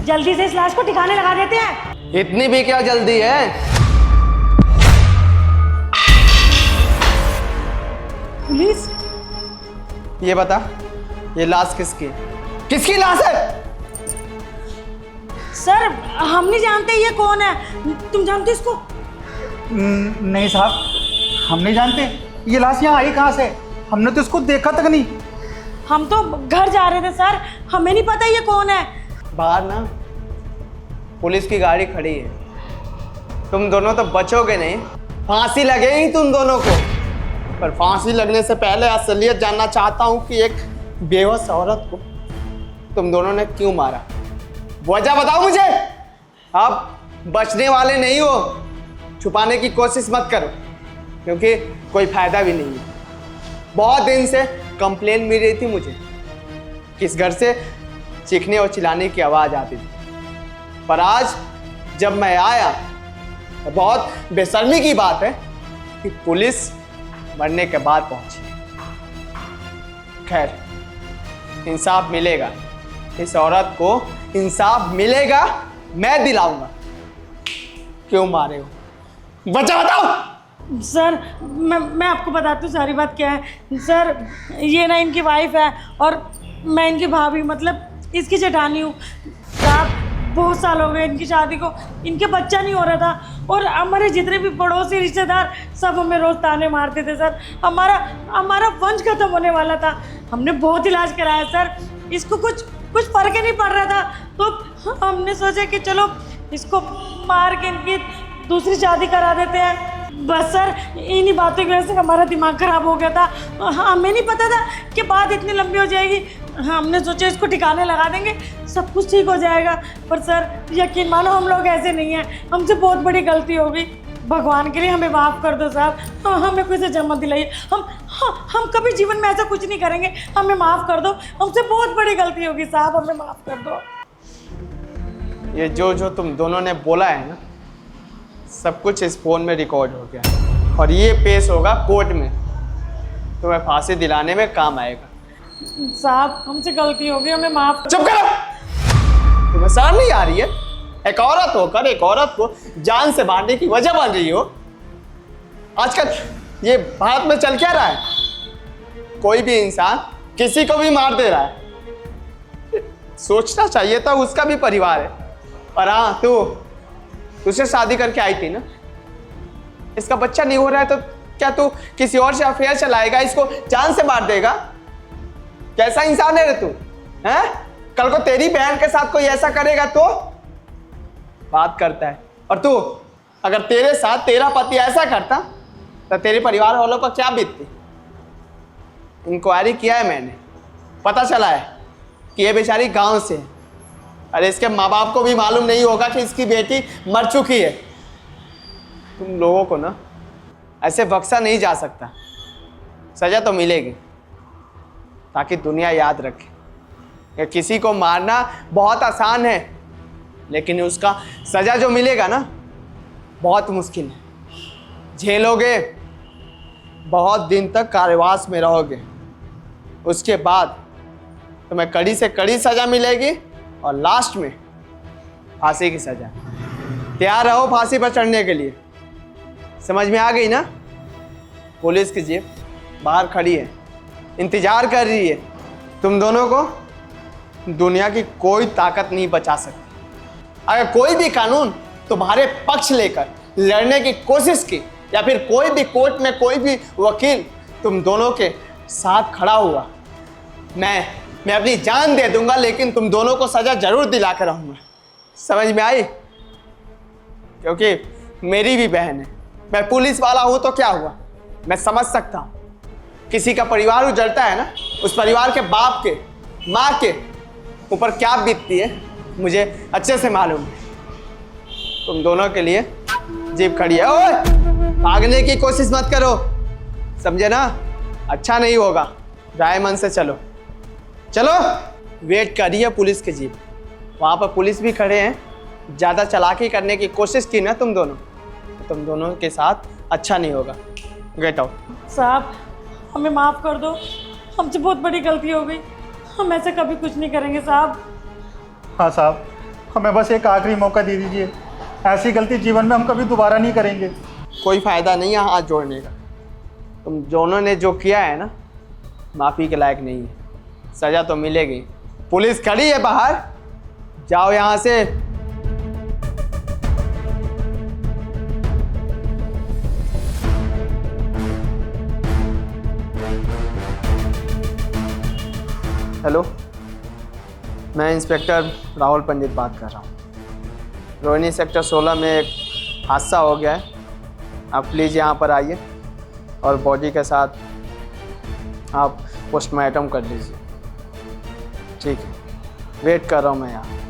जल्दी से इस लाश को ठिकाने लगा देते हैं। इतनी भी क्या जल्दी है? पुलिस, ये बता, ये लाश किसकी है? किसकी लाश है? सर हम नहीं जानते ये कौन है। तुम जानते इसको? नहीं साहब, हम नहीं जानते। ये लाश यहाँ आई कहाँ से? हमने तो इसको देखा तक नहीं। हम तो घर जा रहे थे सर, हमें नहीं पता ये कौन है। बाहर ना पुलिस की गाड़ी खड़ी है, तुम दोनों तो बचोगे नहीं, फांसी लगेगी तुम दोनों को। पर फांसी लगने से पहले असलियत जानना चाहता हूं कि एक बेहोश औरत को तुम दोनों ने क्यों मारा। वजह बताओ मुझे। आप बचने वाले नहीं हो, छुपाने की कोशिश मत करो, क्योंकि कोई फायदा भी नहीं है। बहुत दिन से कंप्लेन मिल रही थी मुझे कि इस घर से चीखने और चिल्लाने की आवाज़ आती थी, पर आज जब मैं आया तो बहुत बेशर्मी की बात है कि पुलिस मरने के बाद पहुंची। खैर, इंसाफ मिलेगा, इस औरत को इंसाफ मिलेगा, मैं दिलाऊंगा। क्यों मारे हो? वजह बताओ। सर मैं आपको बताती हूँ सारी बात क्या है। सर ये ना इनकी वाइफ है और मैं इनकी भाभी, मतलब इसकी जेठानी हूँ। साहब बहुत साल हो गए इनकी शादी को, इनके बच्चा नहीं हो रहा था और हमारे जितने भी पड़ोसी रिश्तेदार सब हमें रोज ताने मारते थे। सर हमारा वंश खत्म होने वाला था। हमने बहुत इलाज कराया सर, इसको कुछ फर्क ही नहीं पड़ रहा था। तो हमने सोचा कि चलो इसको मार के इनकी दूसरी शादी करा देते हैं। बस सर इन्हीं बातों की वजह से हमारा दिमाग खराब हो गया था। हमें नहीं पता था कि बात इतनी लंबी हो जाएगी। हमने सोचा इसको ठिकाने लगा देंगे, सब कुछ ठीक हो जाएगा। पर सर यकीन मानो हम लोग ऐसे नहीं हैं, हमसे बहुत बड़ी गलती हो गई। भगवान के लिए हमें माफ़ कर दो साहब, हमें कोई सजा मत दिलाइए। हम कभी जीवन में ऐसा कुछ नहीं करेंगे, हमें माफ़ कर दो। हमसे बहुत बड़ी गलती होगी साहब, हमें माफ़ कर दो। ये जो तुम दोनों ने बोला है ना, सब कुछ इस फोन में रिकॉर्ड हो गया और ये पेश होगा कोर्ट में, तुम्हें फांसी दिलाने में काम आएगा। साहब हमसे गलती हो गई, हमें माफ़। चुप करो, तुम्हें शर्म नहीं आ रही है? एक औरत होकर एक औरत को जान से मारने की वजह बन रही हो। आजकल ये भारत में चल क्या रहा है? कोई भी इंसान किसी को भी मार दे रहा है। सोचना चाहिए था उसका भी परिवार है। और हाँ, तुझसे शादी करके आई थी ना, इसका बच्चा नहीं हो रहा है तो क्या तू किसी और से अफेयर चलाएगा, इसको जान से मार देगा? कैसा इंसान है रे तू? हैं? कल को तेरी बहन के साथ कोई ऐसा करेगा तो बात करता है। और तू, अगर तेरे साथ तेरा पति ऐसा करता तो तेरे परिवार वालों पर क्या बीतती? इंक्वायरी किया है मैंने, पता चला है कि ये बेचारी गांव से है। अरे इसके माँ बाप को भी मालूम नहीं होगा कि इसकी बेटी मर चुकी है। तुम लोगों को ना ऐसे बख्शा नहीं जा सकता, सजा तो मिलेगी, ताकि दुनिया याद रखे कि किसी को मारना बहुत आसान है, लेकिन उसका सजा जो मिलेगा ना बहुत मुश्किल है। झेलोगे, बहुत दिन तक कारावास में रहोगे, उसके बाद तुम्हें कड़ी से कड़ी सजा मिलेगी और लास्ट में फांसी की सजा। तैयार रहो फांसी पर चढ़ने के लिए। समझ में आ गई ना? पुलिस की जीप बाहर खड़ी है, इंतजार कर रही है। तुम दोनों को दुनिया की कोई ताकत नहीं बचा सकती। अगर कोई भी कानून तुम्हारे पक्ष लेकर लड़ने की कोशिश की या फिर कोई भी कोर्ट में कोई भी वकील तुम दोनों के साथ खड़ा हुआ, मैं अपनी जान दे दूंगा, लेकिन तुम दोनों को सजा जरूर दिला कर रहूंगा। समझ में आई? क्योंकि मेरी भी बहन है। मैं पुलिस वाला हूं तो क्या हुआ, मैं समझ सकता हूं। किसी का परिवार उजड़ता है ना, उस परिवार के बाप के, माँ के ऊपर क्या बीतती है मुझे अच्छे से मालूम है। तुम दोनों के लिए जीप खड़ी है। ओए, भागने की कोशिश मत करो, समझे ना? अच्छा नहीं होगा। राय मन से चलो। चलो, वेट कर रही है पुलिस की जीप, वहाँ पर पुलिस भी खड़े हैं। ज़्यादा चालाकी करने की कोशिश की ना तुम दोनों के साथ अच्छा नहीं होगा। Get out. साहब हमें माफ़ कर दो, हमसे बहुत बड़ी गलती हो गई, हम ऐसे कभी कुछ नहीं करेंगे साहब। हाँ साहब, हमें बस एक आखिरी मौका दे दीजिए। ऐसी गलती जीवन में हम कभी दोबारा नहीं करेंगे। कोई फ़ायदा नहीं है हाथ जोड़ने का। तुम दोनों ने जो किया है ना, माफ़ी के लायक नहीं है। सज़ा तो मिलेगी। पुलिस खड़ी है बाहर, जाओ यहाँ से। हेलो, मैं इंस्पेक्टर राहुल पंडित बात कर रहा हूँ। रोहिणी सेक्टर 16 में एक हादसा हो गया है। आप प्लीज़ यहाँ पर आइए और बॉडी के साथ आप पोस्टमार्टम कर लीजिए। ठीक है, वेट कर रहा हूँ मैं यहाँ।